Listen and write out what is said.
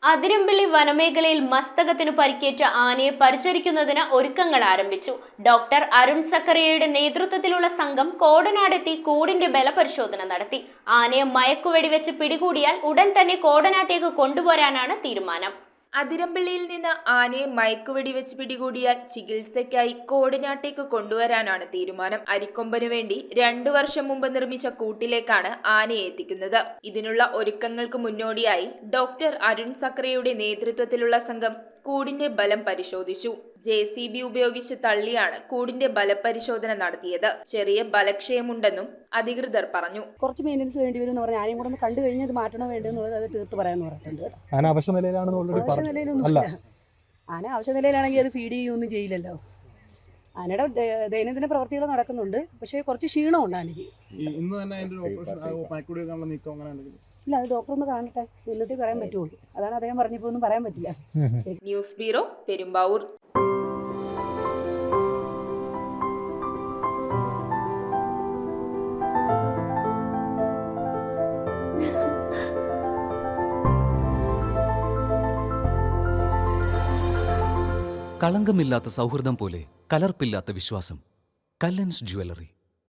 അതിരമ്പള്ളി വനമേഖലയിൽ മസ്തകത്തിന് പരിക്കേറ്റ ആനയെ പരിചരിക്കുന്നതിന് ഒരുക്കങ്ങൾ ആരംഭിച്ചു. ഡോക്ടർ അരുൺ സക്കറിയയുടെ നേതൃത്വത്തിലുള്ള സംഘം കോടനാടെത്തി കൂടിന്റെ ബലപരിശോധന നടത്തി. ആനയെ മയക്കുവെടിവെച്ച് പിടികൂടിയാൽ ഉടൻ തന്നെ കോടനാട്ടേക്ക് കൊണ്ടുപോരാനാണ് തീരുമാനം. അതിരമ്പള്ളിയിൽ നിന്ന് ആനയെ മയക്കുവെടി വെച്ച് പിടികൂടിയാൽ ചികിത്സയ്ക്കായി കോടനാട്ടേക്ക് കൊണ്ടുവരാനാണ് തീരുമാനം. അരിക്കൊമ്പനു വേണ്ടി 2 വർഷം മുമ്പ് നിർമ്മിച്ച കൂട്ടിലേക്കാണ് ആനയെ എത്തിക്കുന്നത്. ഇതിനുള്ള ഒരുക്കങ്ങൾക്ക് മുന്നോടിയായി ഡോക്ടർ അരുൺ സക്രയുടെ നേതൃത്വത്തിലുള്ള സംഘം കൂടിന്റെ ബലം പരിശോധിച്ചു. JCB ഉപയോഗിച്ച് തള്ളിയാണ് കൂടിന്റെ ബലപരിശോധന നടത്തിയത്. ചെറിയ ബലക്ഷയമുണ്ടെന്നും അധികൃതർ പറഞ്ഞു. കുറച്ച് മെയിൻ്റനൻസ് വേണ്ടി വരും എന്ന് പറഞ്ഞാൽ ആനയും കൂടെ കണ്ടു കഴിഞ്ഞാൽ അത് മാറ്റണോ വേണ്ടെന്നുള്ളത് അത് തീർത്ത് പറയാമെന്ന് പറഞ്ഞിട്ടുണ്ട്. ആന അവശ നിലയിലാണെന്നുള്ളത് ആന അവശ നിലയിലാണെങ്കിൽ അത് ഫീഡ് ചെയ്യുകയൊന്നും ചെയ്യില്ലല്ലോ. ആനയുടെ ദൈനംദിന പ്രവർത്തികൾ നടക്കുന്നുണ്ട്, പക്ഷേ കുറച്ച് ക്ഷീണമുണ്ട് ആനയ്ക്ക്. ഇല്ല, അത് ഡോക്ടർ ഒന്ന് കാണട്ടെ, എന്നിട്ട് പറയാൻ പറ്റുള്ളൂ. അതാണ് അദ്ദേഹം പറഞ്ഞപ്പോൾ ഒന്നും പറയാൻ പറ്റില്ല. News bureau, Perumbavoor. കളങ്കമില്ലാത്ത സൗഹൃദം പോലെ കലർപ്പില്ലാത്ത വിശ്വാസം. കല്ലൻസ് ജ്വല്ലറി.